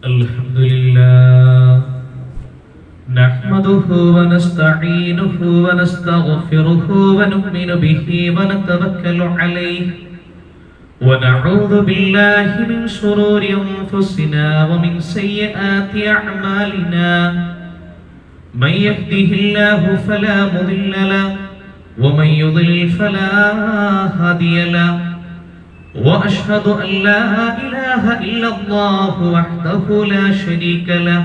الحمد لله نحمده ونستعينه ونستغفره ونؤمن به ونتوكل عليه ونعوذ بالله من شرور أنفسنا ومن سيئات أعمالنا من يهده الله فلا مضل له ومن يضلل فلا هادي له وأشهد أن لا إله إلا الله وحده لا شريك له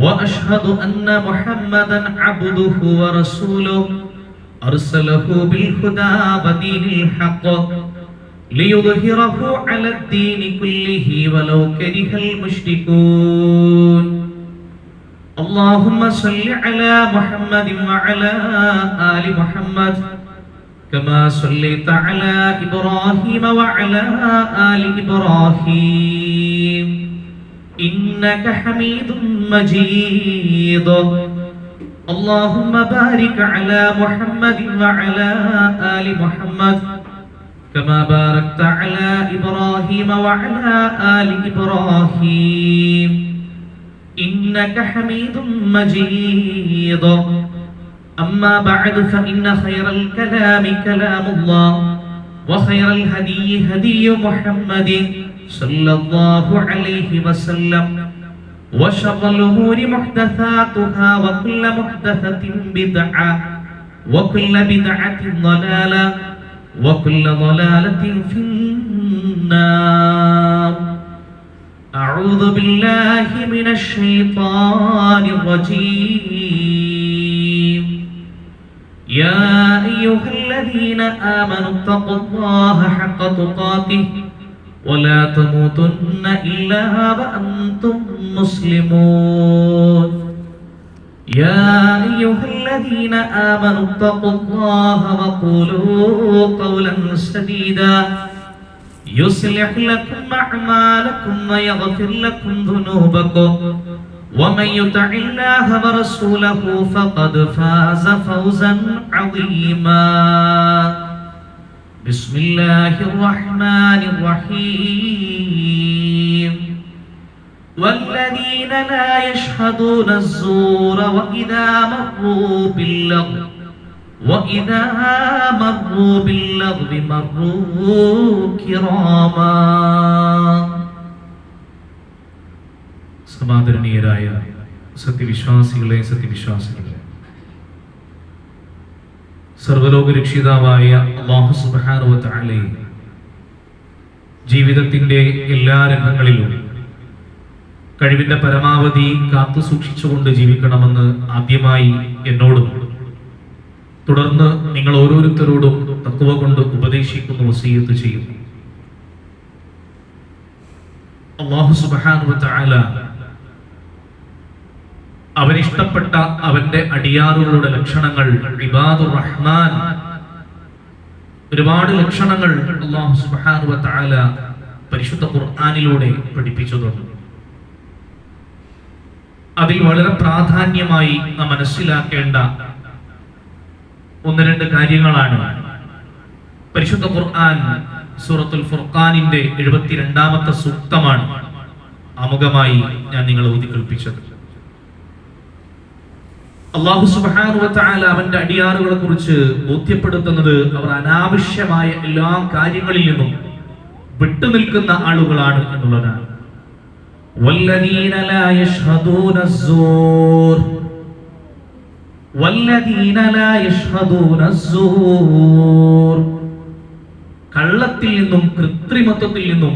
وأشهد أن محمدا عبده ورسوله أرسله بالهدى ودين الحق ليظهره على الدين كله ولو كره المشركون اللهم صل على محمد وعلى آل محمد كما صليت على إبراهيم وعلى آل إبراهيم إنك حميد مجيد اللهم بارك على محمد وعلى آل محمد كما باركت على إبراهيم وعلى آل إبراهيم إنك حميد مجيد أما بعد فإن خير الكلام كلام الله وخير الهدي هدي محمد صلى الله عليه وسلم وشر الأمور محدثاتها وكل محدثة بدعة وكل بدعة ضلالة وكل ضلالة في النار أعوذ بالله من الشيطان الرجيم يا أيها الذين آمنوا اتقوا الله حق تقاته ولا تموتن إلا وأنتم مسلمون يا أيها الذين آمنوا اتقوا الله وقولوا قولا سديدا يصلح لكم أعمالكم ويغفر لكم ذنوبكم ومن يطع الله ورسوله فقد فاز فوزا عظيما بسم الله الرحمن الرحيم والذين لا يشهدون الزور وإذا مروا باللغو مروا كراما സമാദരണീയരായ സത്യവിശ്വാസികളെ സർവ്വലോക രക്ഷിതാവായ അല്ലാഹു സുബ്ഹാനഹു വ തആല ജീവിതത്തിന്റെ എല്ലാ രംഗങ്ങളിലും കഴിവിന്റെ പരമാവധി കാത്തു സൂക്ഷിച്ചുകൊണ്ട് ജീവിക്കണമെന്ന് ആദ്യമായി എന്നോടും തുടർന്ന് നിങ്ങൾ ഓരോരുത്തരോടും തഖ്വ കൊണ്ട് ഉപദേശിക്കുന്നു, വസിയത്ത് ചെയ്യുന്നു. അല്ലാഹു സുബ്ഹാനഹു വ തആല അവനിഷ്ടപ്പെട്ട അവന്റെ അടിയാറുകളുടെ ലക്ഷണങ്ങൾ, ഇബാദുർ റഹ്മാൻ, ഒരുപാട് ലക്ഷണങ്ങൾ അല്ലാഹു സുബ്ഹാനഹു വ തആല പരിശുദ്ധ ഖുർആനിലൂടെ പഠിപ്പിച്ചതുണ്ട്. അതിൽ വളരെ പ്രാധാന്യമായി നാം മനസ്സിലാക്കേണ്ട ഒന്ന് രണ്ട് കാര്യങ്ങളാണ്. പരിശുദ്ധ ഖുർആൻ സൂറത്തുൽ ഫുർഖാനിന്റെ 72ാമത്തെ സൂക്തമാണ് ആമുഖമായി ഞാൻ നിങ്ങളെ ഓതി കേൾപ്പിച്ചത്. അല്ലാഹു സുബ്ഹാനഹു വ തആല അവന്റെ അടിയാറുകളെ കുറിച്ച് ബോധ്യപ്പെടുത്തുന്നത് അവർ അനാവശ്യമായ എല്ലാ കാര്യങ്ങളിൽ നിന്നും വിട്ടുനിൽക്കുന്ന ആളുകളാണ് എന്നുള്ളതാണ്. വല്ലദീന ലാ യശ്ഹദൂന അസ്സൂർ വല്ലദീന ലാ യശ്ഹദൂന അസ്സൂർ, കള്ളത്തിൽ നിന്നും കൃത്രിമത്വത്തിൽ നിന്നും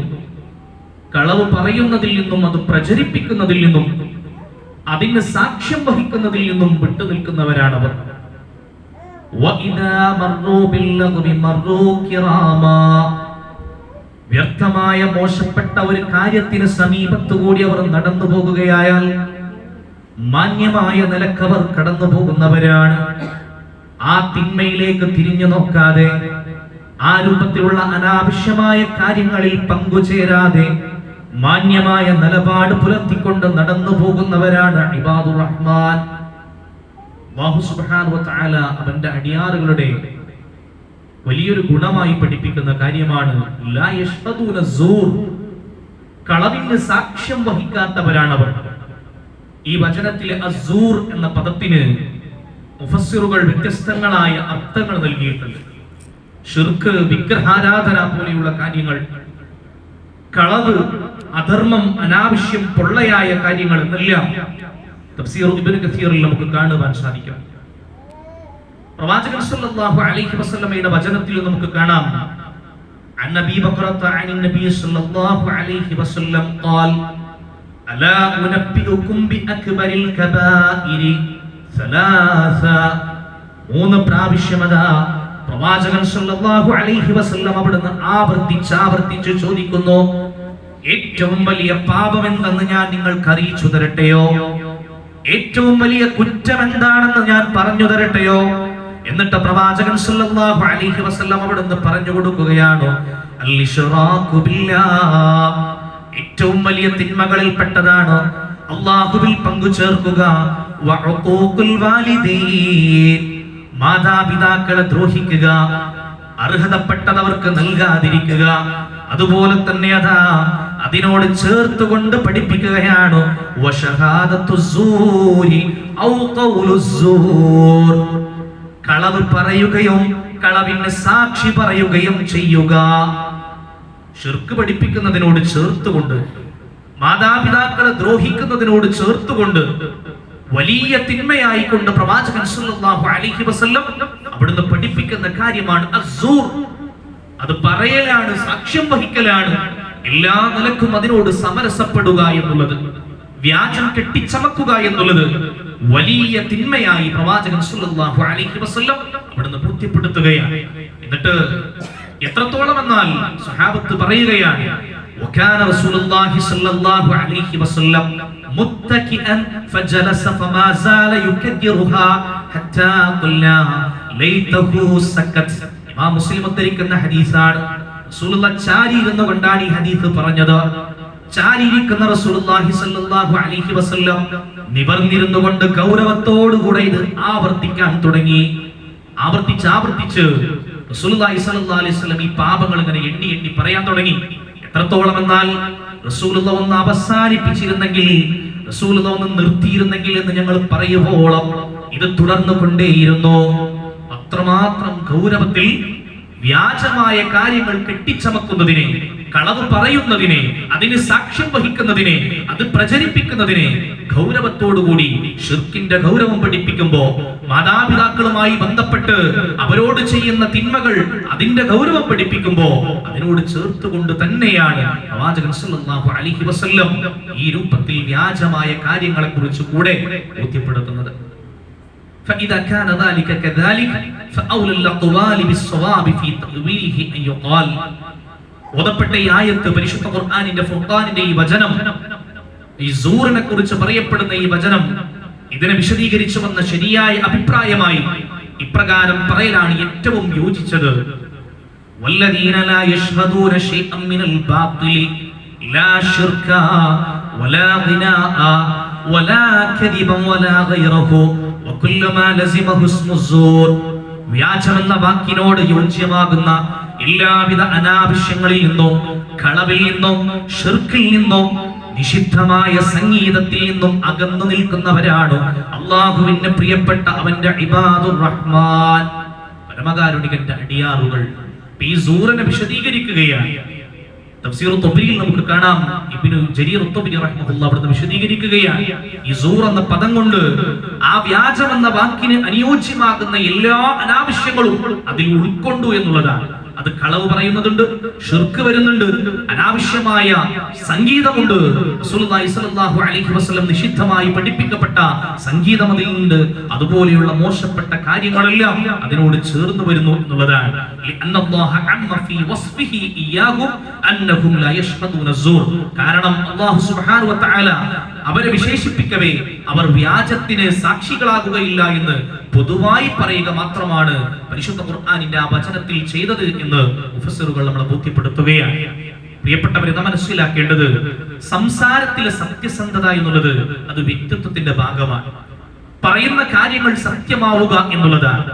കളവ് പറയുന്നതിൽ നിന്നും അത് പ്രചരിപ്പിക്കുന്നതിൽ നിന്നും അതിന് സാക്ഷ്യം വഹിക്കുന്നതിൽ നിന്നും വിട്ടുനിൽക്കുന്നവരാണവർ. വഇദാ മർറൂ ബില്ലഗ്വി മർറൂ കിറാമാ, വ്യർത്ഥമായ മോശപ്പെട്ട ഒരു കാര്യത്തിന് സമീപത്തുകൂടി അവർ നടന്നു പോകുകയായാൽ മാന്യമായ നിലക്കവർ കടന്നു പോകുന്നവരാണ്. ആ തിന്മയിലേക്ക് തിരിഞ്ഞു നോക്കാതെ, ആ രൂപത്തിലുള്ള അനാവശ്യമായ കാര്യങ്ങളിൽ പങ്കുചേരാതെ മാന്യമായ നിലപാട് പുലർത്തിക്കൊണ്ട് നടന്നു പോകുന്നവരാണ് ഇബാദുർ റഹ്മാൻ. അല്ലാഹു സുബ്ഹാനഹു വ തആല അവന്റെ അടിയാറുകളുടെ വലിയൊരു ഗുണമായി പഠിപ്പിക്കുന്ന കാര്യമാണ് ലാ യശ്ഹദൂന സൂർ, കളവിന് സാക്ഷ്യം വഹിക്കാത്തവരാണവർ. ഈ വചനത്തിലെ അസൂർ എന്ന പദത്തിന് മുഫസ്സിറുകൾ വ്യത്യസ്തങ്ങളായ അർത്ഥങ്ങൾ നൽകിയിട്ടുണ്ട്. ഷിർക്ക്, വിഗ്രഹാരാധന പോലെയുള്ള കാര്യങ്ങൾ, കളവ്, അധർമ്മം, അനാവശ്യം, പൊള്ളയായ കാര്യങ്ങൾ എന്നെല്ലാം തഫ്സീർ ഇബ്നു കസീറിൽ നമുക്ക് കാണുവാൻ സാധിക്കും. പ്രവാചകൻ സല്ലല്ലാഹു അലൈഹി വസല്ലമയുടെ വചനത്തിൽ നമുക്ക് കാണാം, عن أبي بكرة عن النبي صلى الله عليه وسلم قال ألا أنبئكم بأكبر الكبائر ثلاثة. മൂന്ന് പ്രാവശ്യമതാ പ്രവാചകൻ സല്ലല്ലാഹു അലൈഹി വസല്ലം അവിടുന്ന് ആവർത്തിച്ച് ചോദിക്കുന്നു, ഏറ്റവും വലിയ പാപം എന്തെന്ന് ഞാൻ നിങ്ങൾക്ക് അറിയിച്ചു തരട്ടെയോ? ഏറ്റവും വലിയ കുറ്റം എന്താണെന്ന് ഞാൻ പറഞ്ഞു തരട്ടെയോ? എന്നിട്ട് പ്രവാചകൻ സല്ലല്ലാഹു അലൈഹി വസല്ലം അവിടുന്ന് പറഞ്ഞു കൊടുക്കുകയാണ്, അൽ-ഇശ്റാഖു ബില്ലാഹ്. ഏറ്റവും വലിയ തിന്മകളിൽ പെട്ടതാണ് അല്ലാഹുവിൽ പങ്കു ചേർക്കുക. വഉഖൂഖുൽ വാലിദൈൻ. മാതാപിതാക്കളെ ദ്രോഹിക്കുക, അർഹതപ്പെട്ടതവർക്ക് നൽകാതിരിക്കുക. അതുപോലെ തന്നെ അതിനോട് ചേർത്തുകൊണ്ട് പഠിപ്പിക്കുകയാണ് വശഹാദത്തുസ്സൂരി ഔ ഖൗലുസ്സൂർ. കളവ് പറയുകയും കളവിന് സാക്ഷി പറയുകയും ചെയ്യുക. ശിർക്ക് പഠിപ്പിക്കുന്നതിനോട് ചേർത്തുകൊണ്ട്, മാതാപിതാക്കളെ ദ്രോഹിക്കുന്നതിനോട് ചേർത്തുകൊണ്ട്, വലിയ തിന്മയായിക്കൊണ്ട് പ്രവാചകൻ സല്ലല്ലാഹു അലൈഹി വസല്ലം അവിടുന്ന് പഠിപ്പിക്കുന്ന കാര്യമാണ് അസ്സൂർ. അത് പറയലാണ്, സാക്ഷ്യം വഹിക്കലാണ്, എല്ലാ നിലക്കും അതിനോട് സമരസപ്പെടുക എന്നുള്ളത്, വ്യാജം കെട്ടിച്ചമക്കുക എന്നുള്ളത് വലിയ തിന്മയായി പ്രവാചകൻ സല്ലല്ലാഹു അലൈഹി വസല്ലം അവിടുന്ന് ബോധ്യപ്പെടുത്തുകയാണ്. എന്നിട്ട് എത്രത്തോളം എന്നാൽ സ്വഹാബത്ത് പറയുകയാണ്, وكان رسول الله صلى الله عليه وسلم متكئا فجلس فما زال يكدرها حتى قلنا ليته سكت. ഇമാം മുസ്ലിം ഉദ്ധരിക്കുന്ന ഹദീസാണ്. റസൂലുള്ളാഹി ചാരി ഇരുന്നുകൊണ്ടാണ് ഈ ഹദീസ് പറഞ്ഞത്. ചാരിയിരിക്കുന്ന റസൂലുള്ളാഹി സ്വല്ലല്ലാഹു അലൈഹി വസല്ലം നിവർന്നിരുന്നുകൊണ്ട് ഗൗരവത്തോടുകൂടെ ഇത് ആവർത്തിക്കാൻ തുടങ്ങി. ആവർത്തിച്ച് റസൂലുള്ളാഹി സ്വല്ലല്ലാഹു അലൈഹി വസല്ലം ഈ പാപങ്ങൾ ഇങ്ങനെ എണ്ണി പറയാൻ തുടങ്ങി. എത്രത്തോളം എന്നാൽ റസൂലുള്ളാഹി ഒന്ന് അവസാനിപ്പിച്ചിരുന്നെങ്കിൽ, റസൂലുള്ളാഹി ഒന്ന് നിർത്തിയിരുന്നെങ്കിൽ എന്ന് ഞങ്ങൾ പറയുവോളം ഇത് തുടർന്നു കൊണ്ടേയിരുന്നു. അത്രമാത്രം ഗൗരവത്തിൽ വ്യാജമായ കാര്യങ്ങൾ കെട്ടിച്ചമക്കുന്നതിനെ, കളവ് പറയുന്നതിനെ, അതിന് സാക്ഷ്യം വഹിക്കുന്നതിനെ, അത് പ്രചരിപ്പിക്കുന്നതിനെ ഗൗരവത്തോടുകൂടി ഷിർക്കിന്റെ ഗൗരവം പഠിപ്പിക്കുമ്പോ, മാതാപിതാക്കളുമായി ബന്ധപ്പെട്ട് അവരോട് ചെയ്യുന്ന തിന്മകൾ അതിന്റെ ഗൗരവം പഠിപ്പിക്കുമ്പോ അതിനോട് ചേർത്തുകൊണ്ട് തന്നെയാണ് പ്രവാചകൻ സല്ലല്ലാഹു അലൈഹി വസല്ലം ഈ രൂപത്തിൽ വ്യാജമായ കാര്യങ്ങളെ കുറിച്ച് കൂടെ ബോധ്യപ്പെടുത്തുന്നത്. فإذا كان ذلك كذلك فأولى الأقوال بالصواب في تأويله أن يقال. ഓതപ്പെട്ട ഈ ആയത്ത്, പരിശുദ്ധ ഖുർആനിന്റെ ഫുർഖാനിന്റെ ഈ വചനം, ഈ സൂറിനെ കുറിച്ച് പറയപ്പെടുന്ന ഈ വചനം, ഇതിനെ വിശദീകരിച്ചു വന്ന ശരിയായ അഭിപ്രായമായി ഇപ്രകാരം പറയലാണ് ഏറ്റവും യോജിച്ചത്. വല്ലദീന ലാ യശ്ഹദൂന ശൈഅൻ മിനൽ ബാത്തിലി ലാ ശിർക വലാ ഗിനാഅ വലാ കദിബൻ വലാ ഗൈറഹു വകുല്ലു മാ ലസിമഹു ഇസ്മുസ്സൂർ. വ്യാജമെന്ന വാക്കിനോട് യോജ്യമാകുന്ന എല്ലാവിധ അനാവശ്യങ്ങളിൽ നിന്നും, കളവിൽ നിന്നും, ഷിർക്കിൽ നിന്നും, നിഷിദ്ധമായ സംഗീതത്തിൽ നിന്നും അകന്നു നിൽക്കുന്നവരാണ് അല്ലാഹുവിന് പ്രിയപ്പെട്ട അവന്റെ ഇബാദുർ റഹ്മാൻ, പരമകാരുണികന്റെ അടിയാറുകൾ. ഈ സൂറനെ വിശദീകരിക്കുകയാണ്. തഫ്സീർ ത്വബരിയിൽ നമുക്ക് കാണാം, ഇബ്നു ജരീർ ത്വബരി റഹ്മത്തുള്ളാഹി അവിടുന്ന് വിശദീകരിക്കുകയാണ്, ഈ സൂർ എന്ന പദം കൊണ്ട് ആ വ്യാജം എന്ന വാക്കിന് അനുയോജ്യമാകുന്ന എല്ലാ അനാവശ്യങ്ങളും അതിൽ ഉൾക്കൊണ്ടു എന്നുള്ളതാണ്. അത് കളവ് പറയുന്നതുണ്ട്, ഷിർക്ക് വരുന്നുണ്ട്, അനാവശ്യമായ സംഗീതമുണ്ട്. റസൂലുള്ളാഹി സ്വല്ലല്ലാഹു അലൈഹി വസല്ലം നിഷിദ്ധമായി പഠിപ്പിക്കപ്പെട്ട സംഗീതം അതിലുണ്ട്. അതുപോലെയുള്ള മോശപ്പെട്ട കാര്യങ്ങളെല്ലാം അതിനോട് ചേർന്ന് വരുന്നു എന്നുള്ളതാണ്. കാരണം അല്ലാഹു സുബ്ഹാനഹു വ തആല അവരെ വിശേഷിപ്പിക്കവേ അവർ വ്യാജത്തിന് സാക്ഷികളാകുകയില്ല എന്ന് പൊതുവായി പറയുക മാത്രമാണ് പരിശുദ്ധ ഖുർആനിന്റെ ആ വചനത്തിൽ ചെയ്തത് എന്ന് മുഫസ്സിറുകൾ നമ്മളെ ബോധ്യപ്പെടുത്തുകയാണ്. പ്രിയപ്പെട്ടവരെ, നാം മനസ്സിലാക്കേണ്ടത് സംസാരത്തിലെ സത്യസന്ധത എന്നുള്ളത് അത് വ്യക്തിത്വത്തിന്റെ ഭാഗമാണ്. പറയുന്ന കാര്യങ്ങൾ സത്യമാവുക എന്നുള്ളതാണ്.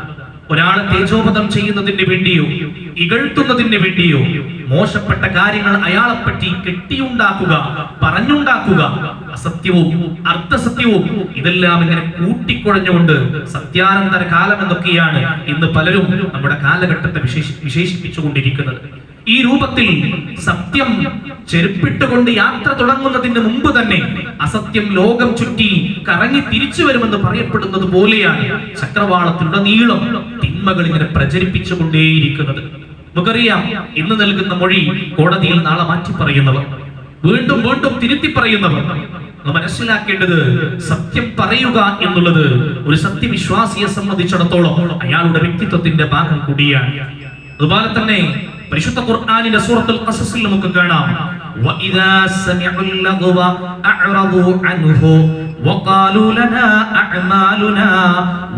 ഒരാളെ തേജോപതം ചെയ്യുന്നതിന് വേണ്ടിയോ ഇകഴ്ത്തുന്നതിന് വേണ്ടിയോ മോശപ്പെട്ട കാര്യങ്ങൾ അയാളെപ്പറ്റി കെട്ടിയുണ്ടാക്കുക, പറഞ്ഞുണ്ടാക്കുക, അസത്യവും അർത്ഥസത്യവും ഇതെല്ലാം ഇങ്ങനെ കൂട്ടിക്കുഴഞ്ഞുകൊണ്ട് സത്യാനന്തര കാലം എന്നൊക്കെയാണ് ഇന്ന് പലരും നമ്മുടെ കാലഘട്ടത്തെ വിശേഷിപ്പിച്ചുകൊണ്ടിരിക്കുന്നത്. ഈ രൂപത്തിൽ സത്യം ചെരുപ്പിട്ടുകൊണ്ട് യാത്ര തുടങ്ങുന്നതിന് മുമ്പ് തന്നെ അസത്യം ലോകം ചുറ്റി കറങ്ങി തിരിച്ചു വരുമെന്ന് പറയപ്പെടുന്നത് പോലെയാണ് ചക്രവാളത്തിലുടനീളം തിന്മകൾ ഇങ്ങനെ പ്രചരിപ്പിച്ചുകൊണ്ടേയിരിക്കുന്നത്. നമുക്കറിയാം, ഇന്ന് നൽകുന്ന മൊഴി കോടതിയിൽ നാളെ മാറ്റി പറയുന്നവർ, വീണ്ടും വീണ്ടും തിരുത്തി പറയുന്നവർ. മനസ്സിലാക്കേണ്ടത് സത്യം പറയുക എന്നുള്ളത് ഒരു സത്യവിശ്വാസിയെ സംബന്ധിച്ചിടത്തോളം അയാളുടെ വ്യക്തിത്വത്തിന്റെ ഭാഗം കൂടിയാണ്. അതുപോലെ തന്നെ പരിശുദ്ധ ഖുർആനിന്റെ സൂറത്തുൽ ഖസസിൽ നമുക്ക് കാണാം, വഇദാ സമിഉൽ ലഗ്വ അഅറദു അൻഹു വഖാലു ലനാ അഅമാലുനാ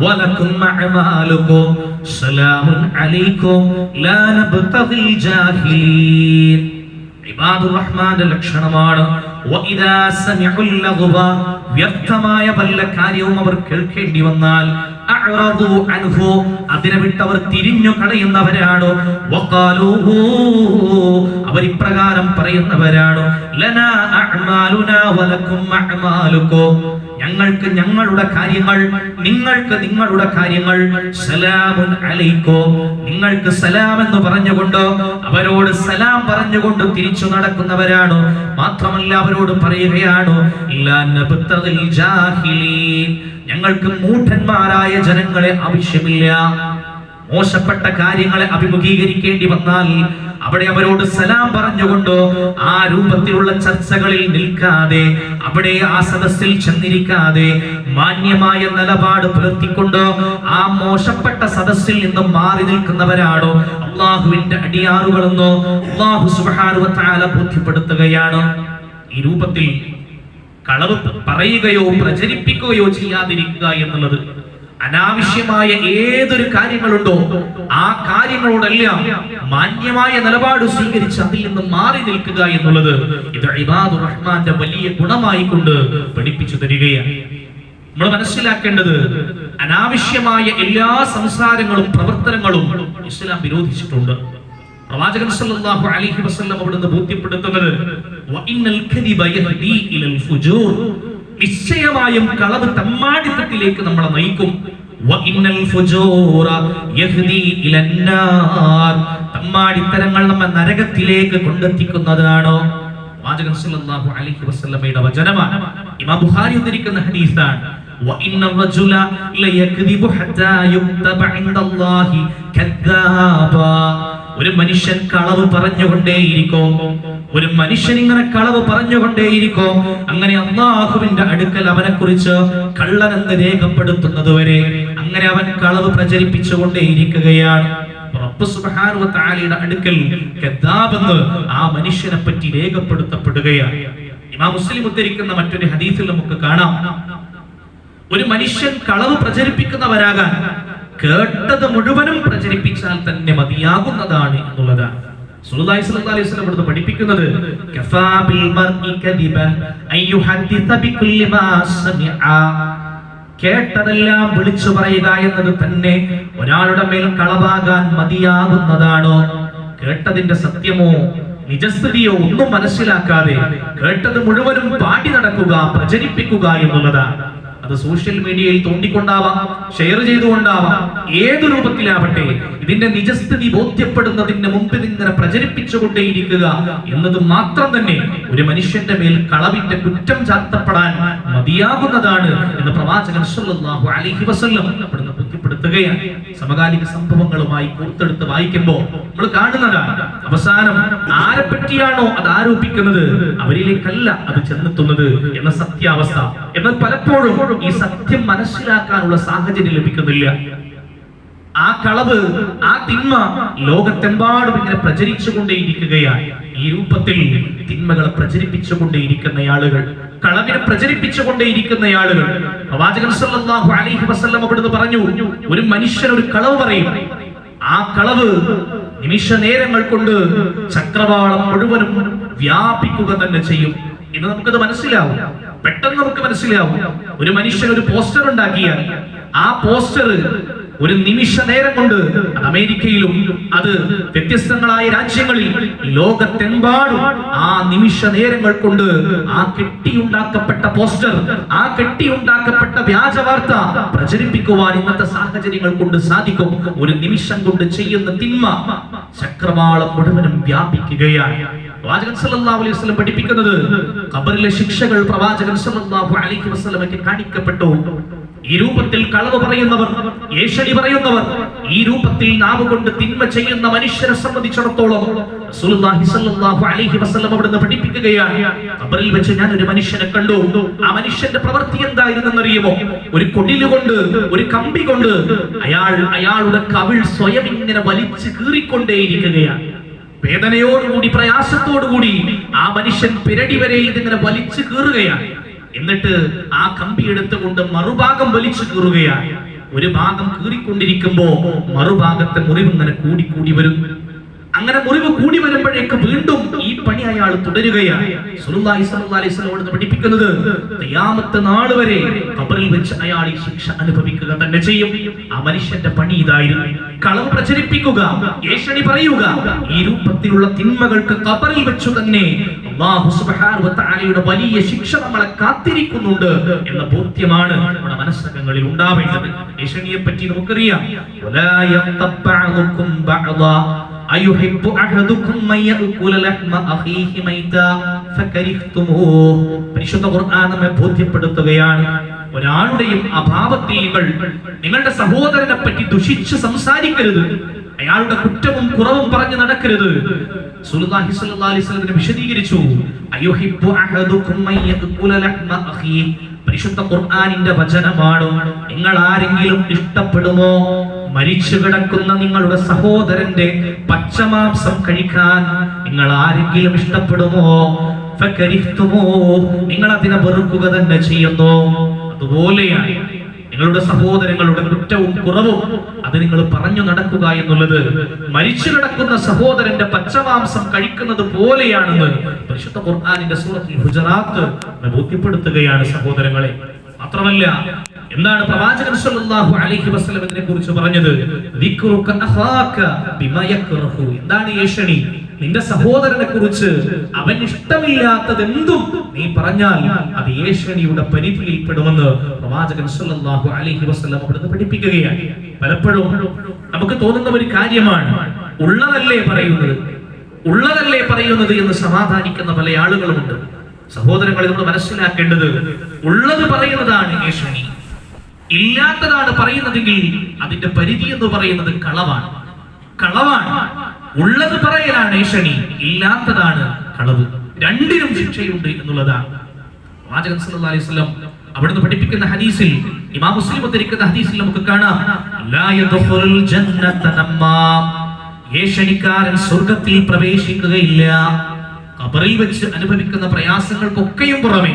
വലകും അഅമാലുകും സലാമുൻ അലൈക്കും ലാ നബ്തഗിൽ ജാഹിലീൻ. ഇബാദുർ റഹ്മാന്റെ ലക്ഷണമാണ് വഇദാ സമിഉൽ ലഗ്വ, വ്യർത്ഥമായ വല്ല കാര്യവും അവർ കേൾക്കേണ്ടി വന്നാൽ അഅറദു അൻഹു, അതിനെ വിട്ടവർ തിരിഞ്ഞു കളയുന്നവരാണ്. വഖാലൂ, അവർ ഇപ്രകാരം പറയുന്നവരാണ്, ലനാ അഅമാലുനാ വലകും അഅമാലുകും, ഞങ്ങൾക്ക് ഞങ്ങളുടെ കാര്യങ്ങൾ, നിങ്ങൾക്ക് നിങ്ങളുടെ കാര്യങ്ങൾ, സലാമുൻ അലൈക്കും, നിങ്ങൾക്ക് സലാം എന്ന് പറഞ്ഞുകൊണ്ട് അവരോട് സലാം പറഞ്ഞുകൊണ്ട് തിരിച്ചു നടക്കുന്നവരാണ്. മാത്രമല്ല അവരോട് പറയുകയാണ്, ലാ നബ്തഗിൽ ജാഹിലീൻ, ഞങ്ങൾക്ക് മൂഢന്മാരായ ജനങ്ങളെ ആവശ്യമില്ല. മോശപ്പെട്ട കാര്യങ്ങളെ അഭിമുഖീകരിക്കേണ്ടി വന്നാൽ അവിടെ അവരോട് സലാം പറഞ്ഞുകൊണ്ട് ആ രൂപത്തിലുള്ള ചർച്ചകളിൽ നിൽക്കാതെ, അവിടെ ആ സദസ്സിൽ ചെന്നിരിക്കാതെ മാന്യമായ നിലപാട് പുലർത്തിക്കൊണ്ട് ആ മോശപ്പെട്ട സദസ്സിൽ നിന്നും മാറി നിൽക്കുന്നവരാണ് അള്ളാഹുവിന്റെ അടിയാറുകളെന്നോ അള്ളാഹു സുബ്ഹാനഹു വ തആല ബോധ്യപ്പെടുത്തുകയാണ്. ഈ രൂപത്തിൽ കളവ് പറയുകയോ പ്രചരിപ്പിക്കുകയോ ചെയ്യാതിരിക്കുക എന്നുള്ളത്, അനാവശ്യമായ ഏതൊരു കാര്യങ്ങളുണ്ടോ ആ കാര്യങ്ങളോടെല്ലാം മാന്യമായ നിലപാട് സ്വീകരിച്ച് അതിൽ നിന്ന് മാറി നിൽക്കുക എന്നുള്ളത് ഇത് ഇബാദുർ റഹ്മാന്റെ വലിയ ഗുണമായി കൊണ്ട് പഠിപ്പിച്ചു തരികയാണ്. നമ്മൾ മനസ്സിലാക്കേണ്ടത്, അനാവശ്യമായ എല്ലാ സംസാരങ്ങളും പ്രവർത്തനങ്ങളും ഇസ്ലാം വിരോധിച്ചിട്ടുണ്ട്. പ്രവാചകൻ സല്ലല്ലാഹു അലൈഹി വസല്ലം അവിടുന്ന് ബോധ്യപ്പെടുത്തുന്നത്, വഇന്നൽ കദിബ യഹ്ദി ഇലൽ ഫുജൂർ, നിശ്ചയമായും കളവ് തമ്മാടിത്തത്തിലേക്ക് നമ്മളെ നയിക്കും. വഇന്നൽ ഫുജൂറ യഹ്ദി ഇലൻ നാർ, തമ്മാടിത്തരങ്ങൾ നമ്മെ നരകത്തിലേക്ക് കൊണ്ടെത്തിക്കുന്നതാണ്. പ്രവാചകൻ സല്ലല്ലാഹു അലൈഹി വസല്ലമയുടെ വചനമാണ്. ഇമാം ബുഖാരി ഉദ്ധരിക്കുന്ന ഹദീസാണ്, വഇന്ന റജുല ലയക്ദിബു ഹത്താ യുക്തബ ഇൻദല്ലാഹി കദ്ദാബ, ഒരു മനുഷ്യൻ കളവ് പറഞ്ഞുകൊണ്ടേയിരിക്കും, ഒരു മനുഷ്യൻ ഇങ്ങനെ കളവ് പറഞ്ഞുകൊണ്ടേയിരിക്കും, അങ്ങനെ അല്ലാഹുവിന്റെ അടുക്കൽ അവനെ കുറിച്ച് കള്ളനെന്ന് രേഖപ്പെടുത്തുന്നത് വരെ അങ്ങനെ അവൻ കളവ് പ്രചരിപ്പിച്ചുകൊണ്ടേയിരിക്കുകയാണ്. റബ്ബ് സുബ്ഹാനഹു വ തആലയുടെ അടുക്കൽ കദ്ദാബ് എന്ന് ആ മനുഷ്യനെ പറ്റി രേഖപ്പെടുത്തപ്പെടുകയാണ്. ഇമാം മുസ്ലിം ഉദ്ധരിക്കുന്ന മറ്റൊരു ഹദീസിൽ നമുക്ക് കാണാം, ഒരു മനുഷ്യൻ കളവ് പ്രചരിപ്പിക്കുന്നവരാകാൻ കേട്ടത് മുഴുവനും പ്രചരിപ്പിച്ചാൽ തന്നെ മതിയാകുന്നതാണ് എന്നുള്ളതാണ്. റസൂലുള്ളാഹി സ്വല്ലല്ലാഹു അലൈഹി വസല്ലം ഇവിടുന്ന് പഠിപ്പിക്കുന്നത്, കഫാ ബിൽ മർഇ കദിബൻ അൻ യുഹദ്ദിസ ബികുല്ലി മാ സമിഅ, കേട്ടതെല്ലാം വിളിച്ചു പറയുക എന്നത് തന്നെ ഒരാളുടെ മേൽ കളവാകാൻ മതിയാകുന്നതാണോ? കേട്ടതിന്റെ സത്യമോ നിജസ്ഥിതിയോ ഒന്നും മനസ്സിലാക്കാതെ കേട്ടത് മുഴുവനും പാടി നടക്കുക, പ്രചരിപ്പിക്കുക എന്നുള്ളതാണ്. അത് സോഷ്യൽ മീഡിയയിൽ തോണ്ടിക്കൊണ്ടാവാം, ഷെയർ ചെയ്തുകൊണ്ടാവാം, ഏതു രൂപത്തിലാവട്ടെ, ഇതിന്റെ നിജസ്ഥിതി ബോധ്യപ്പെടുന്നതിന് മുമ്പ് ഇങ്ങനെ പ്രചരിപ്പിച്ചുകൊണ്ടേയിരിക്കുക എന്നത് മാത്രം തന്നെ ഒരു മനുഷ്യന്റെ മേൽ കളവിന്റെ കുറ്റം ചാർത്തപ്പെടാൻ മതിയാകുന്നതാണ് എന്ന് പ്രവാചകൻ സല്ലല്ലാഹു അലൈഹി വസല്ലം അവിടുന്ന് ബോധ്യപ്പെടുത്തുകയാണ്. സമകാലിക സംഭവങ്ങളുമായി കോർത്തെടുത്ത് വായിക്കുമ്പോൾ നമ്മൾ കാണുന്നതാണ്, അവസാനം ആരെ പറ്റിയാണോ അത് ആരോപിക്കുന്നത് അവരിലേക്കല്ല അത് ചെന്നെത്തുന്നത് എന്ന സത്യാവസ്ഥ. എന്നാൽ പലപ്പോഴും ഈ സത്യം മനസ്സിലാക്കാനുള്ള സാഹചര്യം ലഭിക്കുന്നില്ല. ആ കളവ്, ആ തിന്മ ലോകത്തെമ്പാടും ഇങ്ങനെ പ്രചരിച്ചുകൊണ്ടേയിരിക്കുകയാണ്. ഈ രൂപത്തിൽ തിന്മകളെ പ്രചരിപ്പിച്ചുകൊണ്ടേയിരിക്കുന്ന ആളുകൾ, കളവിനെ പ്രചരിപ്പിച്ചുകൊണ്ടേയിരിക്കുന്ന ആളുകൾ, പ്രവാചകൻ സല്ലല്ലാഹു അലൈഹി വസല്ലം അവിടുന്ന് പറഞ്ഞു, ഒരു മനുഷ്യൻ ഒരു കളവ് പറയും, ആ കളവ് നിമിഷ നേരങ്ങൾ കൊണ്ട് ചക്രവാളം മുഴുവനും വ്യാപിക്കുക തന്നെ ചെയ്യും. ഇന്ന് നമുക്കത് മനസ്സിലാവും, പെട്ടെന്ന് നമുക്ക് മനസ്സിലാവും. ഒരു മനുഷ്യൻ ഒരു പോസ്റ്റർ ഉണ്ടാക്കിയാൽ ആ പോസ്റ്റർ ഒരു നിമിഷ നേരം കൊണ്ട് അത് അമേരിക്കയിലും അത് വ്യത്യസ്തങ്ങളായ രാജ്യങ്ങളിൽ ലോകത്തെമ്പാടും ആ നിമിഷ നേരങ്ങൾ കൊണ്ട് ആ കെട്ടിയുണ്ടാക്കപ്പെട്ട പോസ്റ്റർ, ആ കെട്ടിയുണ്ടാക്കപ്പെട്ട വ്യാജ വാർത്ത പ്രചരിപ്പിക്കുവാൻ ഇന്നത്തെ സാഹചര്യങ്ങൾ കൊണ്ട് സാധിക്കും. ഒരു നിമിഷം കൊണ്ട് ചെയ്യുന്ന തിന്മ ചക്രവാളം മുഴുവനും വ്യാപിക്കുകയാണ്. പ്രവാചകൻ സല്ലല്ലാഹു അലൈഹി വസല്ലം പഠിപ്പിക്കുന്നത് ഖബറിലെ ശിക്ഷകൾ പ്രവാചകൻ സല്ലല്ലാഹു അലൈഹി വസല്ലമയ്ക്ക് കാണിക്കപ്പെട്ടു. ഈ രൂപത്തിൽ കളവ് പറയുന്നവർ, ഏഷണി പറയുന്നവർ, ഈ രൂപത്തിൽ നാവ് കൊണ്ട് തിന്മ ചെയ്യുന്ന മനുഷ്യരെ സംബന്ധിച്ചിടത്തോളം റസൂലുള്ളാഹി സ്വല്ലല്ലാഹു അലൈഹി വസല്ലം അവിടുന്ന് പഠിപ്പിക്കുകയാണ്, ഖബറിൽ വെച്ച് ഞാൻ ഒരു മനുഷ്യനെ കണ്ടു. ആ മനുഷ്യന്റെ പ്രവൃത്തി എന്തായിരുന്നെന്ന് അറിയുമോ? ഒരു കൊടില് കൊണ്ട്, ഒരു കമ്പി കൊണ്ട് അയാളുടെ കവിൾ സ്വയം ഇങ്ങനെ വലിച്ചു കീറിക്കൊണ്ടേയിരിക്കുകയാണ്. വേദനയോടുകൂടി, പ്രയാസത്തോടുകൂടി ആ മനുഷ്യൻ പിരടി വരെ ഇതിങ്ങനെ വലിച്ചു കീറുകയാണ്. എന്നിട്ട് ആ കമ്പി എടുത്തുകൊണ്ട് മറുഭാഗം വലിച്ചു കീറുകയാണ്. ഒരു ഭാഗം കീറിക്കൊണ്ടിരിക്കുമ്പോ മറുഭാഗത്തെ മുറിവ് ഇങ്ങനെ കൂടി വരും. അങ്ങനെ മുറിവ് കൂടി വരുമ്പോഴേക്ക് വീണ്ടും ഈ പണി അയാൾ തുടരുകയാണ്. റസൂലുള്ളാഹി സ്വല്ലല്ലാഹു അലൈഹി വസല്ലം പഠിപ്പിക്കുന്നത് ഖിയാമത്ത് നാൾ വരെ ഖബറിൽ വെച്ച് അയാൾ ഈ ശിക്ഷ അനുഭവിക്കുക തന്നെ ചെയ്യും. ആ മനുഷ്യന്റെ പണി ഇതായിരുന്നു: കളവ് പ്രചരിപ്പിക്കുക, ഏഷണി പറയുക. ഈ രൂപത്തിലുള്ള തിന്മകൾക്ക് ഖബറിൽ വെച്ചു തന്നെ അല്ലാഹു സുബ്ഹാനഹു വ തആലയുടെ വലിയ ശിക്ഷ നമ്മളെ കാത്തിരിക്കുന്നുണ്ട് എന്ന ബോധ്യമാണ് നമ്മുടെ മനസ്സകങ്ങളിൽ ഉണ്ടാവേണ്ടത്. ഏഷണിയെ പറ്റി നമുക്കറിയാം, വലാ യഖ്തബഅകും ബഅദാ അയുഹിബ്ബു അഹദുകും മൻ യഅകുല ലഹ്മ അഖീഹി മൈതാ ഫകരിഹ്തുമൂഹ്. പരിശുദ്ധ ഖുർആൻ നമ്മെ ബോധ്യപ്പെടുത്തുകയാണ്, ഒരാളുടെയും അഭാവത്തിൽ നിങ്ങളുടെ സഹോദരനെ പറ്റി ദുഷിച്ച് സംസാരിക്കരുത്, അയാളുടെ കുറ്റവും കുറവും പറഞ്ഞു നടക്കരുത്. റസൂലുള്ളാഹി സ്വല്ലല്ലാഹു അലൈഹി വസല്ലം വിശദീകരിച്ചു, അയുഹിബ്ബു അഹദുകും മൻ യഅകുല ലഹ്മ അഖീഹി. പരിശുദ്ധ ഖുർആനിന്റെ വചനമാണ്. നിങ്ങൾ ആരെങ്കിലും ഇഷ്ടപ്പെടുമോ മരിച്ചു കിടക്കുന്ന നിങ്ങളുടെ സഹോദരന്റെ പച്ചമാംസം കഴിക്കാൻ? നിങ്ങൾ ആരെങ്കിലും ഇഷ്ടപ്പെടുമോ? ഫകരിഹ്തുമോ, നിങ്ങൾ അതിനെ വെറുക്കുക തന്നെ ചെയ്യുന്നു. അതുപോലെയാണ് നിങ്ങളുടെ സഹോദരങ്ങളുടെ കുറ്റവും കുറവും അത് നിങ്ങൾ പറഞ്ഞു നടക്കുക എന്നുള്ളത് മരിച്ചു കിടക്കുന്ന സഹോദരന്റെ പച്ചമാംസം കഴിക്കുന്നത് പോലെയാണെന്ന് പരിശുദ്ധ ഖുർആനിന്റെ സൂറത്തുൽ ഹുജറാത്ത് ബോധ്യപ്പെടുത്തുകയാണ് സഹോദരങ്ങളെ. മാത്രമല്ല, എന്താണ് പ്രവാചകൻ സല്ലല്ലാഹു അലൈഹി വസല്ലം ഇതിനെ കുറിച്ച് പറഞ്ഞത്? ദിക്റുക അഖാക ബിമാ യക്റഹു. എന്താണ് ഏഷണി? നിന്റെ സഹോദരനെ കുറിച്ച് അവൻ ഇഷ്ടമില്ലാത്തതെന്തും നീ പറഞ്ഞാൽ അത് ഏഷണിയുടെ പരിധിയിൽ പെടുമെന്ന് പ്രവാചകൻ സല്ലല്ലാഹു അലൈഹി വസല്ലം അവിടുന്ന് പഠിപ്പിക്കുകയാണ്. പലപ്പോഴും നമുക്ക് തോന്നുന്ന ഒരു കാര്യമാണ്, ഉള്ളതല്ലേ പറയുന്നത് എന്ന് സമാധാനിക്കുന്ന പല ആളുകളുമുണ്ട്. സഹോദരങ്ങളെ, നമ്മൾ മനസ്സിലാക്കേണ്ടത് ഉള്ളത് പറയുന്നതാണ് ഏഷണി, ഇല്ലാത്തതാണ് പറയുന്നതെങ്കിൽ അതിന്റെ പരിധി എന്ന് പറയുന്നത് കളവാണ്. ഉള്ളത് പറയലാണ് ഏഷണി, ഇല്ലാത്തതാണ് കളവ്. രണ്ടിനും ശിക്ഷയുണ്ട് എന്നുള്ളതാണ്. പ്രവാചകൻ സല്ലല്ലാഹു അലൈഹി വസല്ലം അവിടുന്ന് പഠിപ്പിക്കുന്ന ഹദീസിൽ, ഇമാം മുസ്ലിം ഉദ്ധരിക്കുന്ന ഹദീസിൽ നമുക്ക് കാണാം, ലാ യദ്ഖുലുൽ ജന്നത നമ്മാം. ഏഷണിക്കാരൻ സ്വർഗ്ഗത്തിൽ പ്രവേശിക്കുകയില്ല. ഖബറിൽ വെച്ച് അനുഭവിക്കുന്ന പ്രയാസങ്ങൾക്കൊക്കെയും പുറമെ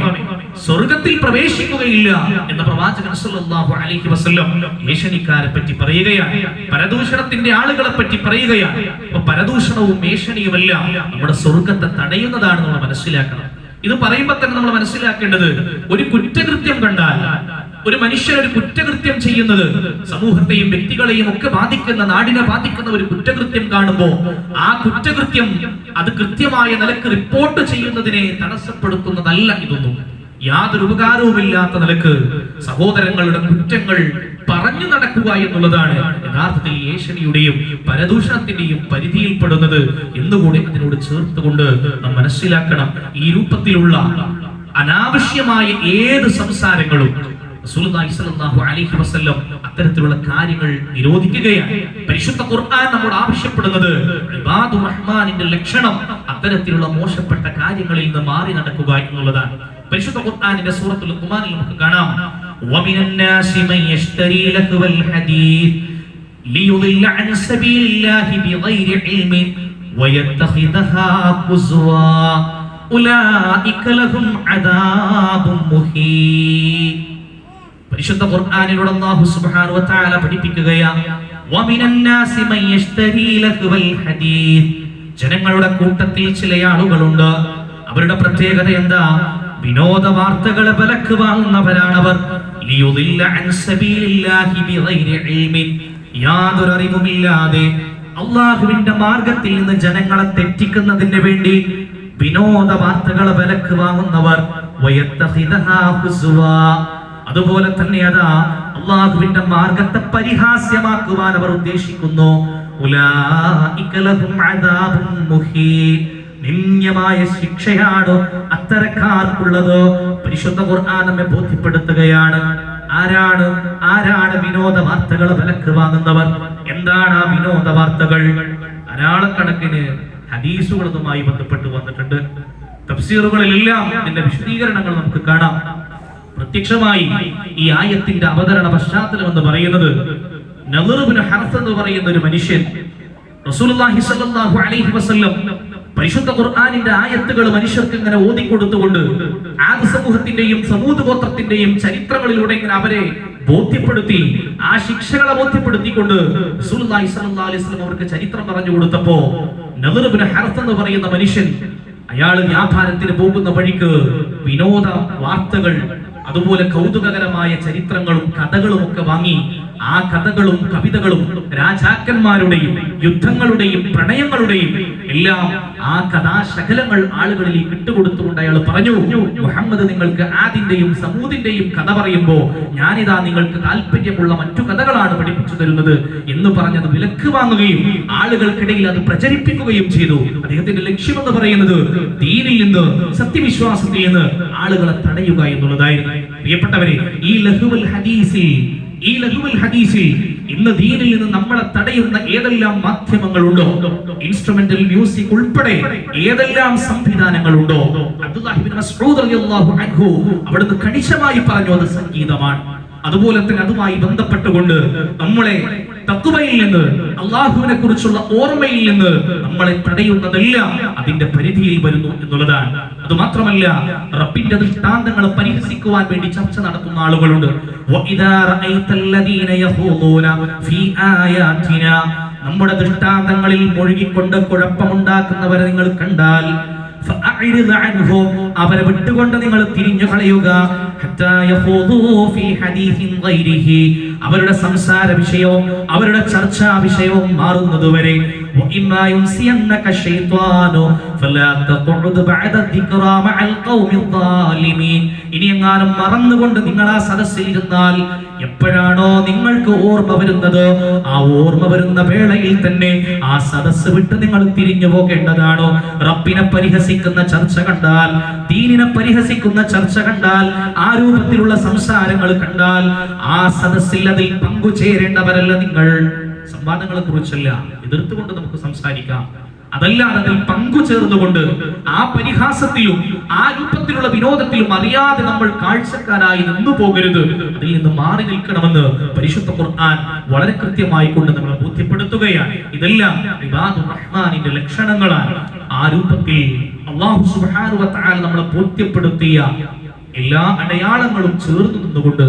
സ്വർഗ്ഗത്തിൽ പ്രവേശിക്കുകയില്ല എന്ന പ്രവാചകൻ സല്ലല്ലാഹു അലൈഹി വസല്ലം ഏഷണിക്കാരെ പറ്റി പറയുകയാണ്. പരദൂഷണത്തിന്റെ ആളുകളെ പറ്റി പറയുകയാണ്. അപ്പൊ പരദൂഷണവും ഏഷണിയുമെല്ലാം നമ്മുടെ സ്വർഗ്ഗത്തെ തടയുന്നതാണ് നമ്മൾ മനസ്സിലാക്കണം. ഇത് പറയുമ്പോൾ തന്നെ നമ്മൾ മനസ്സിലാക്കേണ്ടത്, ഒരു കുറ്റകൃത്യം കണ്ടാൽ, ഒരു മനുഷ്യൻ ഒരു കുറ്റകൃത്യം ചെയ്യുന്നത് സമൂഹത്തെയും വ്യക്തികളെയും ഒക്കെ ബാധിക്കുന്ന, നാടിനെ ബാധിക്കുന്ന ഒരു കുറ്റകൃത്യം കാണുമ്പോൾ ആ കുറ്റകൃത്യം അത് കൃത്യമായ നിലക്ക് റിപ്പോർട്ട് ചെയ്യുന്നതിനെ തടസ്സപ്പെടുത്തുന്നതല്ല ഇതൊന്നും. യാതൊരു ഉപകാരവുമില്ലാത്ത നിലക്ക് സഹോദരങ്ങളുടെ കുറ്റങ്ങൾ പറഞ്ഞു നടക്കുക എന്നുള്ളതാണ് യഥാർത്ഥത്തിൽ ഏഷണിയുടെയും പരദൂഷണത്തിന്റെയും പരിധിയിൽപ്പെടുന്നത് എന്നുകൂടി അതിനോട് ചേർത്തുകൊണ്ട് നാം മനസ്സിലാക്കണം. ഈ രൂപത്തിലുള്ള അനാവശ്യമായ ഏത് സംസാരങ്ങളും റസൂലുള്ളാഹി സ്വല്ലല്ലാഹു അലൈഹി വസല്ലം അത്തരത്തിലുള്ള കാര്യങ്ങൾ നിരോധിക്കുകയാണ്. പരിശുദ്ധ ഖുർആൻ നമ്മോട് ആവശ്യപ്പെടുന്നത് ഇബാദുർ റഹ്മാനിന്റെ ലക്ഷണം അത്തരത്തിലുള്ള മോശപ്പെട്ട കാര്യങ്ങളിൽ നിന്ന് മാറി നടക്കുക എന്നുള്ളതാണ്. പരിശുദ്ധ ഖുർആനിന്റെ സൂറത്തുൽ ഖുമാനിൽ നമുക്ക് കാണാം, വമിനൻ നാസി മൻ യശ്തരി ലഹ്വൽ ഹദീസ് ലിയുദില്ല അൻ സബീലില്ലാഹി ബിഗൈരി ഇൽമിൻ വയത്തഖിദഹാ ഖുസ്വാ ഉലൈക ലഹും അദാബും മുഹീൻ. പരിശുദ്ധ ഖുർആനിലൂടെ അല്ലാഹു സുബ്ഹാനഹു വ തആല പഠിപ്പിക്കുകയാണ്, വമിനൻ നാസി മൻ യശ്തരി ലഹ്വൽ ഹദീസ്. ജനങ്ങളുടെ കൂട്ടത്തിൽ ചില ആളുകളുണ്ട്, അവരുടെ പ്രത്യേകത എന്താ? വിനോദ വാർത്തകളെ വിലക്ക് വാങ്ങുന്നവരാണവർ. ലിയുദില്ല അൻ സബീലില്ലാഹി ബിഗൈരി ഇൽമിൻ. യാതൊരു അറിവുമില്ലാതെ അള്ളാഹുവിന്റെ മാർഗത്തിൽ നിന്ന് ജനങ്ങളെ തെറ്റിക്കുന്നതിന് വേണ്ടി വിനോദ വാർത്തകൾ വിലക്ക് വാങ്ങുന്നവർ, അതുപോലെ തന്നെ അതാ അള്ളാഹുവിന്റെ മാർഗത്തെ പരിഹാസ്യമാക്കുവാൻ അവർ ഉദ്ദേശിക്കുന്നു. നിന്ദ്യമായ ശിക്ഷയാണ് അത്തരക്കാർക്കുള്ളത്. പരിശുദ്ധ ഖുർആൻ നമ്മെ ബോധ്യപ്പെടുത്തുകയാണ്. ആരാണ് വിനോദ വാർത്തകൾ വിലക്ക് വാങ്ങുന്നവർ? എന്താണ് ആ വിനോദ വാർത്തകൾ? ധാരാളക്കണക്കിന് ഹദീസുകൾ അതുമായി ബന്ധപ്പെട്ട് വന്നിട്ടുണ്ട്. തഫ്സീറുകളിലെല്ലാം ഇതിന്റെ വിശദീകരണങ്ങൾ നമുക്ക് കാണാം. പ്രത്യക്ഷമായി ഈ ആയത്തിന്റെ അവതരണ പശ്ചാത്തലം എന്ന് പറയുന്നത്, നളർ ഇബ്നു ഹർസ് എന്ന് പറയുന്ന ഒരു മനുഷ്യൻ റസൂലുള്ളാഹി സ്വല്ലല്ലാഹു അലൈഹി വസല്ലം പരിശുദ്ധ ഖുർആനിന്റെ ആയത്തുകൾ മനുഷ്യർക്ക് ഇങ്ങനെ ഓതിക്കൊടുത്തുകൊണ്ട് ആദ് സമൂഹത്തിന്റെയും സമൂദ് ഗോത്രത്തിന്റെയും ചരിത്രങ്ങളിലൂടെ ഇങ്ങനെ അവരെ ബോധ്യപ്പെടുത്തി, ആ ശിക്ഷകളെ ബോധ്യപ്പെടുത്തിക്കൊണ്ട് റസൂലുള്ളാഹി സ്വല്ലല്ലാഹു അലൈഹി വസല്ലം അവർക്ക് ചരിത്രം പറഞ്ഞു കൊടുത്തപ്പോ, നളർ ഇബ്നു ഹർസ് എന്ന് പറയുന്ന മനുഷ്യൻ അയാൾ വ്യാപാരത്തിന് പോകുന്ന വഴിക്ക് വിനോദ വാർത്തകൾ, അതുപോലെ കൗതുകകരമായ ചരിത്രങ്ങളും കഥകളും ഒക്കെ വാങ്ങി ആ കഥകളും കവിതകളും രാജാക്കന്മാരുടെയും യുദ്ധങ്ങളുടെയും പ്രണയങ്ങളുടെയും എല്ലാം ആ കഥാശകലങ്ങൾ ആളുകളിലേക്ക് ഇട്ടുകൊടുത്തുകൊണ്ട് അയാൾ പറഞ്ഞു, മുഹമ്മദ് നിങ്ങൾക്ക് ആദിന്റെയും സമൂദിന്റെയും കഥ പറയുമ്പോ ഞാനിതാ നിങ്ങൾക്ക് താല്പര്യമുള്ള മറ്റു കഥകളാണ് പഠിപ്പിച്ചു തരുന്നത് എന്ന് പറഞ്ഞത് വിലക്ക് വാങ്ങുകയും ആളുകൾക്കിടയിൽ അത് പ്രചരിപ്പിക്കുകയും ചെയ്തു. അദ്ദേഹത്തിന്റെ ലക്ഷ്യമെന്ന് പറയുന്നത് ദീനിൽ നിന്ന്, സത്യവിശ്വാസത്തിൽ നിന്ന് ആളുകളെ തടയുക എന്നുള്ളതായിരുന്നു. പ്രിയപ്പെട്ടവരെ, ഈ ലഹുവൽ ഹദീസിൽ ഇന്ന് ദീനിൽ നിന്ന് നമ്മളെ തടയുന്ന ഏതെല്ലാം മാധ്യമങ്ങളുണ്ടോ, ഇൻസ്ട്രുമെന്റൽ മ്യൂസിക് ഉൾപ്പെടെ ഏതെല്ലാം സംവിധാനങ്ങളുണ്ടോ, അബ്ദുല്ലാഹി ഇബ്നു മസ്ഊദ് റളിയല്ലാഹു അൻഹു അവിടുന്ന് കണിശമായി പറഞ്ഞു അത് സംഗീതമാണ്. അതുപോലെ തന്നെ അതുമായി ബന്ധപ്പെട്ടുകൊണ്ട് നമ്മളെ തഖ്വയിൽ നിന്ന്, അള്ളാഹുവിനെ കുറിച്ചുള്ള ഓർമ്മയിൽ നിന്ന് നമ്മളെ തടയുന്നതെല്ലാം അതിന്റെ പരിധിയിൽ വരുന്നു എന്നുള്ളതാണ്. അത് മാത്രമല്ല, റബ്ബിന്റെ ദൃഷ്ടാന്തങ്ങളെ പരിഹസിക്കുവാൻ വേണ്ടി ചർച്ച നടത്തുന്ന ആളുകളുണ്ട്. നമ്മുടെ ദൃഷ്ടാന്തങ്ങളിൽ മുഴുകിക്കൊണ്ട് കുഴപ്പമുണ്ടാക്കുന്നവരെ നിങ്ങൾ കണ്ടാൽ അവരെ വിട്ടുകൊണ്ട് നിങ്ങൾ തിരിഞ്ഞു കളയുക. അവരുടെ സംസാര വിഷയവും അവരുടെ ചർച്ചാ വിഷയവും മാറുന്നതുവരെ. ഇനി എങ്ങാനും മറന്നുകൊണ്ട് നിങ്ങൾ ആ സദസ്സിൽ ഇരുന്നാൽ എപ്പോഴാണോ നിങ്ങൾക്ക് ഓർമ്മ വരുന്നത്, ആ ഓർമ്മ വരുന്ന വേളയിൽ തന്നെ ആ സദസ്സ് വിട്ട് നിങ്ങൾ തിരിഞ്ഞു പോകേണ്ടതാണോ? റബ്ബിനെ പരിഹസിക്കുന്ന ചർച്ച കണ്ടാൽ, ദീനിനെ പരിഹസിക്കുന്ന ചർച്ച കണ്ടാൽ, ആ രൂപത്തിലുള്ള സംസാരങ്ങൾ കണ്ടാൽ ആ സദസ്സിൽ അതിൽ പങ്കുചേരേണ്ടവരല്ല നിങ്ങൾ. സംവാദങ്ങളെ കുറിച്ചല്ല, എതിർത്തുകൊണ്ട് നമുക്ക് സംസാരിക്കാം. അതല്ലാതെ അതിൽ പങ്കുചേർന്നുകൊണ്ട് ആ പരിഹാസത്തിലും ആ രൂപത്തിലുള്ള വിനോദത്തിലും അറിയാതെ നമ്മൾ കാഴ്ചക്കാരായി നിന്നു പോകരുത്. അതിൽ നിന്ന് മാറി നിൽക്കണമെന്ന് പരിശുദ്ധ ഖുർആൻ വളരെ കൃത്യമായി കൊണ്ട് നമ്മളെ ബോധ്യപ്പെടുത്തുകയാണ്. ഇതെല്ലാം ഇബാദുർ റഹ്മാനിന്റെ ലക്ഷണങ്ങളാണ്. ആ രൂപത്തിൽ അല്ലാഹു സുബ്ഹാനഹു വ തആല നമ്മളെ ബോധ്യപ്പെടുത്തിയ എല്ലാ അടയാളങ്ങളും ചേർന്ന് നിന്നുകൊണ്ട്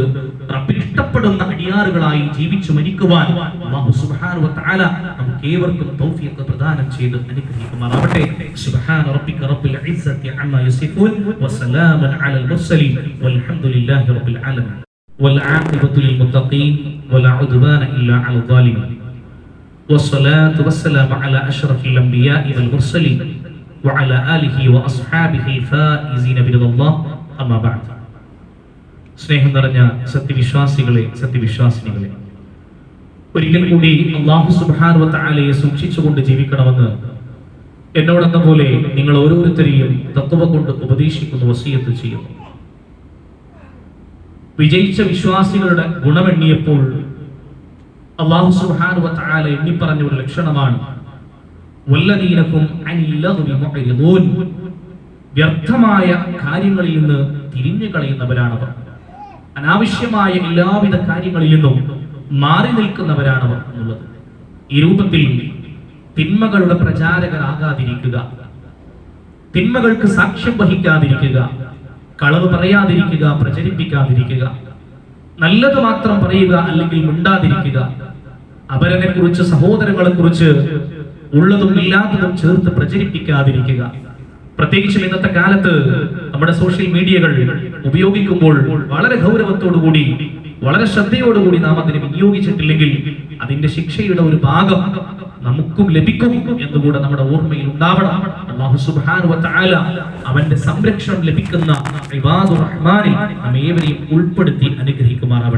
റബ്ബിന് ഇഷ്ടപ്പെടുന്ന അടിയാറുകളായി ജീവിച്ചു മരിക്കുവാൻ അല്ലാഹു സുബ്ഹാനഹു വ തആല നമുക്ക് ഏവർക്കും തൗഫീഖ് പ്രദാനം ചെയ്ത് അനുഗ്രഹിക്കുമാറാവട്ടെ. സുബ്ഹാന റബ്ബിക റബ്ബിൽ ഇസ്സത്തി അമ്മാ യസിഫൂൻ വസലാമുൻ അലൽ മുർസലീൻ വൽഹംദുലില്ലാഹി റബ്ബിൽ ആലമീൻ വൽ ആഖിബത്തു ലിൽ മുത്തഖീൻ വലാ ഉദ്വാന ഇല്ലാ അലൽ ളാലിമീൻ വസ്സലാത്തു വസ്സലാമു അലാ അഷ്റഫിൽ അംബിയാഇ വൽ മുർസലീൻ വഅലാ ആലിഹി വഅസ്ഹാബിഹി ഫായിസീന ബിറല്ലാഹ്. അമ്മാ ബഅദ്. സ്നേഹം നിറഞ്ഞ സത്യവിശ്വാസികളെ, സത്യവിശ്വാസിനികളെ, ഒരിക്കൽ കൂടി അല്ലാഹു സുബ്ഹാനഹു വ തആലയെ സൂക്ഷിച്ചുകൊണ്ട് ജീവിക്കണമെന്ന് എന്നോടെന്ന പോലെ നിങ്ങൾ ഓരോരുത്തരെയും തഖ്വ കൊണ്ട് ഉപദേശിക്കുന്നു, വസിയത്ത് ചെയ്യുന്നു. വിജയിച്ച വിശ്വാസികളുടെ ഗുണമെണ്ണിയപ്പോൾ അല്ലാഹു സുബ്ഹാനഹു വ തആല എണ്ണിപ്പറഞ്ഞ ഒരു ലക്ഷണമാണ് വല്ലദീനകും അനിൽ ലഗ്വി മുഅ്രിദൂൻ. വ്യർത്ഥമായ കാര്യങ്ങളിൽ നിന്ന് തിരിഞ്ഞു കളയുന്നവരാണവർ. അനാവശ്യമായ എല്ലാവിധ കാര്യങ്ങളിൽ നിന്നും മാറി നിൽക്കുന്നവരാണവർ എന്നുള്ളത്. ഈ രൂപത്തിൽ തിന്മകളുടെ പ്രചാരകരാകാതിരിക്കുക, തിന്മകൾക്ക് സാക്ഷ്യം വഹിക്കാതിരിക്കുക, കളവ് പറയാതിരിക്കുക, പ്രചരിപ്പിക്കാതിരിക്കുക, നല്ലത് മാത്രം പറയുക, അല്ലെങ്കിൽ മിണ്ടാതിരിക്കുക, അവരനെ കുറിച്ച്, സഹോദരങ്ങളെ കുറിച്ച് ഉള്ളതും ഇല്ലാത്തതും ചേർത്ത് പ്രചരിപ്പിക്കാതിരിക്കുക. പ്രത്യേകിച്ചും ഇന്നത്തെ കാലത്ത് നമ്മുടെ സോഷ്യൽ മീഡിയകൾ ഉപയോഗിക്കുമ്പോൾ വളരെ ഗൗരവത്തോടുകൂടി, വളരെ ശ്രദ്ധയോടുകൂടി നാം അതിനെ വിനിയോഗിച്ചിട്ടില്ലെങ്കിൽ അതിന്റെ ശിക്ഷയുടെ ഒരു ഭാഗം നമുക്കും ലഭിക്കും എന്നുകൂടെ നമ്മുടെ ഓർമ്മയിൽ ഉണ്ടാവണം. അല്ലാഹു സുബ്ഹാനഹു വ തആല അവന്റെ സംരക്ഷണം ലഭിക്കുന്ന ഇബാദുർ റഹ്മാനിൽ നമ്മേവരെയും ഉൾപ്പെടുത്തി അനുഗ്രഹിക്കുമാറാവട്ടെ.